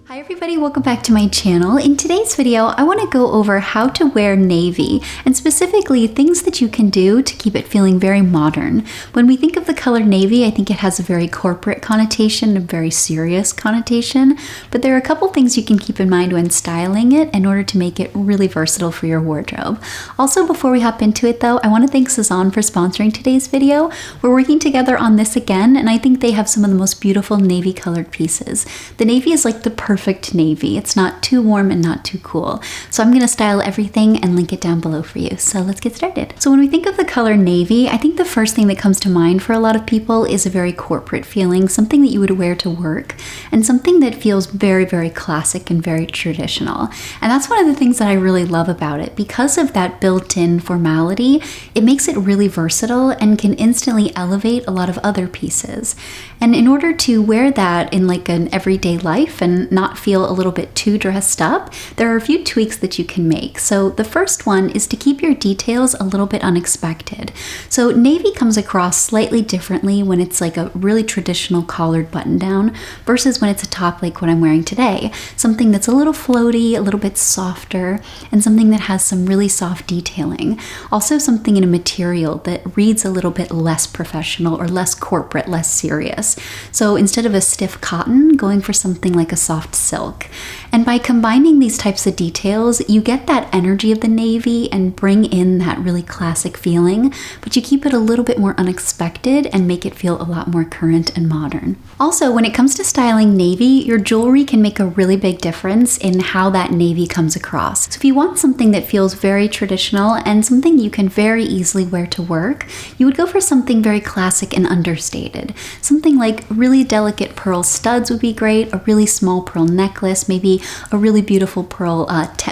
Hi everybody, welcome back to my channel. In today's video, I want to go over how to wear navy, and specifically things that you can do to keep it feeling very modern. When we think of the color navy, I think it has a very corporate connotation, a very serious connotation, but there are a couple things you can keep in mind when styling it in order to make it really versatile for your wardrobe. Also, before we hop into it though, I want to thank Sezane for sponsoring today's video. We're working together on this again, and I think they have some of the most beautiful navy colored pieces. The navy is like the perfect navy. It's not too warm and not too cool. So I'm going to style everything and link it down below for you. So let's get started. So when we think of the color navy, I think the first thing that comes to mind for a lot of people is a very corporate feeling, something that you would wear to work, and something that feels very, very classic and very traditional. And that's one of the things that I really love about it. Because of that built-in formality, it makes it really versatile and can instantly elevate a lot of other pieces. And in order to wear that in like an everyday life and not feel a little bit too dressed up, there are a few tweaks that you can make. So the first one is to keep your details a little bit unexpected. So navy comes across slightly differently when it's like a really traditional collared button down versus when it's a top like what I'm wearing today. Something that's a little floaty, a little bit softer, and something that has some really soft detailing. Also something in a material that reads a little bit less professional or less corporate, less serious. So instead of a stiff cotton, going for something like a soft silk. And by combining these types of details, you get that energy of the navy and bring in that really classic feeling, but you keep it a little bit more unexpected and make it feel a lot more current and modern. Also, when it comes to styling navy, your jewelry can make a really big difference in how that navy comes across. So if you want something that feels very traditional and something you can very easily wear to work, you would go for something very classic and understated. Something like really delicate pearl studs would be great, a really small pearl necklace, maybe a really beautiful pearl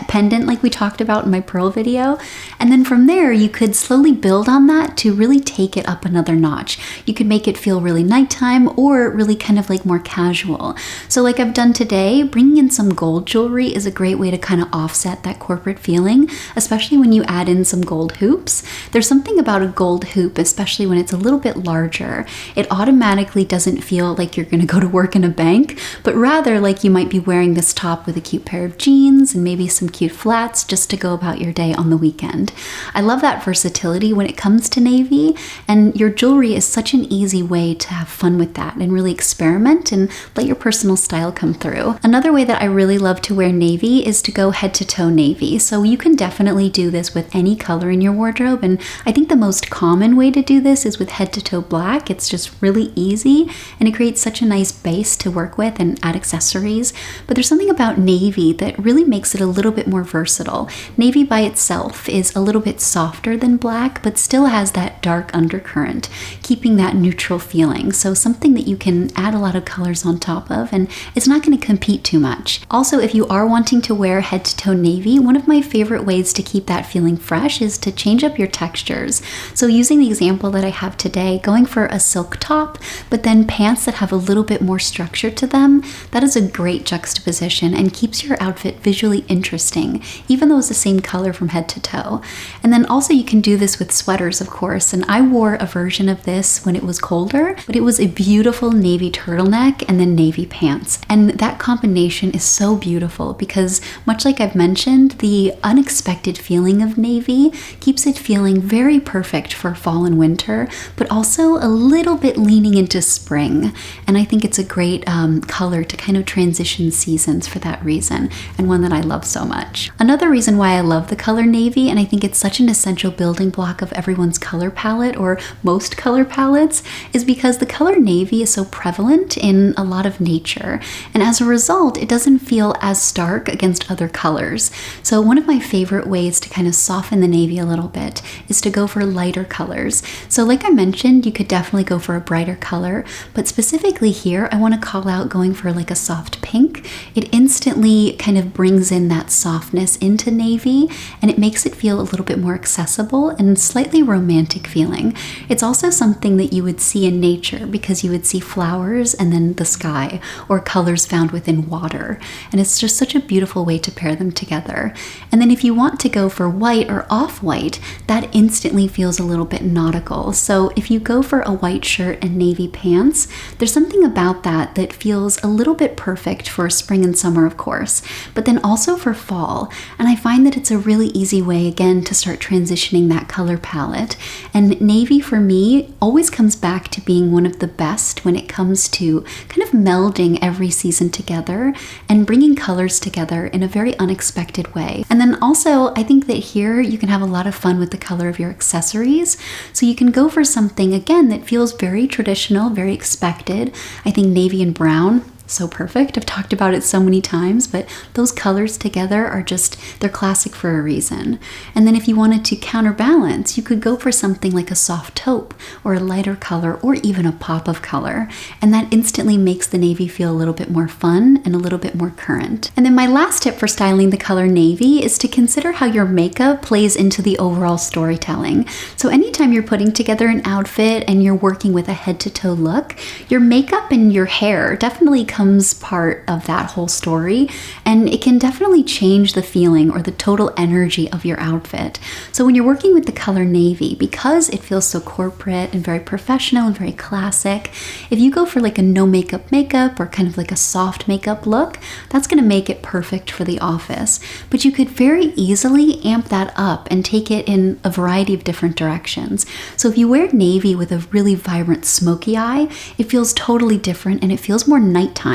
pendant like we talked about in my pearl video. And then from there, you could slowly build on that to really take it up another notch. You could make it feel really nighttime or really kind of like more casual. So like I've done today, bringing in some gold jewelry is a great way to kind of offset that corporate feeling, especially when you add in some gold hoops. There's something about a gold hoop, especially when it's a little bit larger. It automatically doesn't feel like you're going to go to work in a bank, but rather like you might be wearing this top with a cute pair of jeans and maybe some cute flats just to go about your day on the weekend. I love that versatility when it comes to navy, and your jewelry is such an easy way to have fun with that and really experiment and let your personal style come through. Another way that I really love to wear navy is to go head to toe navy. So you can definitely do this with any color in your wardrobe, and I think the most common way to do this is with head to toe black. It's just really easy and it creates such a nice base to work with and add accessories. But there's something about navy that really makes it a little bit more versatile. Navy by itself is a little bit softer than black, but still has that dark undercurrent, keeping that neutral feeling. So something that you can add a lot of colors on top of, and it's not going to compete too much. Also, if you are wanting to wear head to toe navy, one of my favorite ways to keep that feeling fresh is to change up your textures. So using the example that I have today, going for a silk top, but then pants that have a little bit more structure to them, that is a great juxtaposition and keeps your outfit visually interesting, even though it's the same color from head to toe. And then also you can do this with sweaters, of course, and I wore a version of this when it was colder, but it was a beautiful navy turtleneck and then navy pants. And that combination is so beautiful because, much like I've mentioned, the unexpected feeling of navy keeps it feeling very perfect for fall and winter, but also a little bit leaning into spring. And I think it's a great color to kind of transition seasons for that reason, and one that I love so much. Another reason why I love the color navy, and I think it's such an essential building block of everyone's color palette or most color palettes, is because the color navy is so prevalent in a lot of nature, and as a result it doesn't feel as stark against other colors. So one of my favorite ways to kind of soften the navy a little bit is to go for lighter colors. So like I mentioned, you could definitely go for a brighter color, but specifically here I want to call out going for like a soft pink. It instantly kind of brings in that softness into navy, and it makes it feel a little bit more accessible and slightly romantic feeling. It's also something that you would see in nature because you would see flowers and then the sky, or colors found within water, and it's just such a beautiful way to pair them together. And then if you want to go for white or off-white, that instantly feels a little bit nautical. So if you go for a white shirt and navy pants, there's something about that that feels a little bit perfect perfect for spring and summer, of course, but then also for fall. And I find that it's a really easy way, again, to start transitioning that color palette. And navy for me always comes back to being one of the best when it comes to kind of melding every season together and bringing colors together in a very unexpected way. And then also, I think that here you can have a lot of fun with the color of your accessories. So you can go for something, again, that feels very traditional, very expected. I think navy and brown, so perfect. I've talked about it so many times, but those colors together are just, they're classic for a reason. And then if you wanted to counterbalance, you could go for something like a soft taupe or a lighter color or even a pop of color. And that instantly makes the navy feel a little bit more fun and a little bit more current. And then my last tip for styling the color navy is to consider how your makeup plays into the overall storytelling. So anytime you're putting together an outfit and you're working with a head to toe look, your makeup and your hair definitely becomes part of that whole story, and it can definitely change the feeling or the total energy of your outfit. So when you're working with the color navy, because it feels so corporate and very professional and very classic, if you go for like a no makeup or kind of like a soft makeup look, that's going to make it perfect for the office. But you could very easily amp that up and take it in a variety of different directions. So if you wear navy with a really vibrant smoky eye, it feels totally different and it feels more nighttime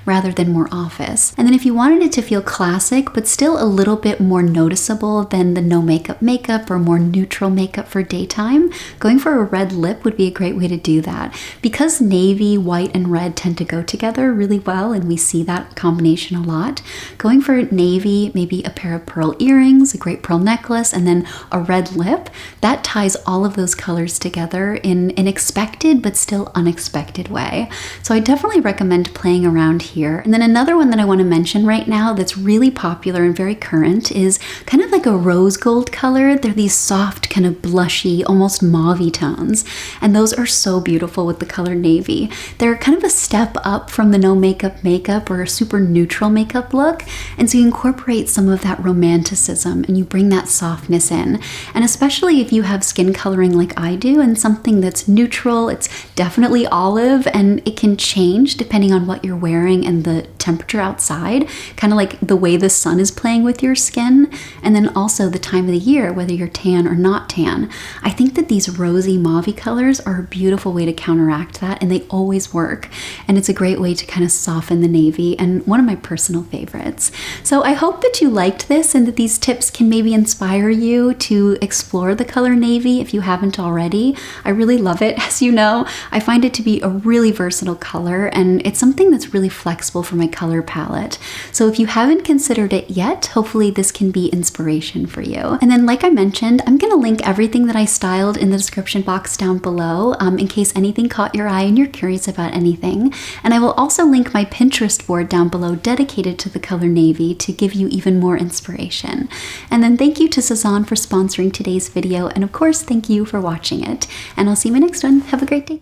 rather than more office. And then if you wanted it to feel classic but still a little bit more noticeable than the no makeup or more neutral makeup for daytime, going for a red lip would be a great way to do that. Because navy, white, and red tend to go together really well, and we see that combination a lot, going for navy, maybe a pair of pearl earrings, a great pearl necklace, and then a red lip, that ties all of those colors together in an expected but still unexpected way. So I definitely recommend playing around here. And then another one that I want to mention right now that's really popular and very current is kind of like a rose gold color. They're these soft, kind of blushy, almost mauve-y tones. And those are so beautiful with the color navy. They're kind of a step up from the no makeup or a super neutral makeup look. And so you incorporate some of that romanticism and you bring that softness in. And especially if you have skin coloring like I do and something that's neutral, it's definitely olive, and it can change depending on what you're wearing and the temperature outside, kind of like the way the sun is playing with your skin, and then also the time of the year, whether you're tan or not tan. I think that these rosy mauve colors are a beautiful way to counteract that, and they always work. And it's a great way to kind of soften the navy, and one of my personal favorites. So I hope that you liked this and that these tips can maybe inspire you to explore the color navy if you haven't already. I really love it. As you know, I find it to be a really versatile color, and it's something that's really flexible for my color palette. So if you haven't considered it yet, hopefully this can be inspiration for you. And then, like I mentioned, I'm going to link everything that I styled in the description box down below in case anything caught your eye and you're curious about anything. And I will also link my Pinterest board down below dedicated to the color navy to give you even more inspiration. And then thank you to Sezane for sponsoring today's video, and of course thank you for watching it. And I'll see you in my next one. Have a great day.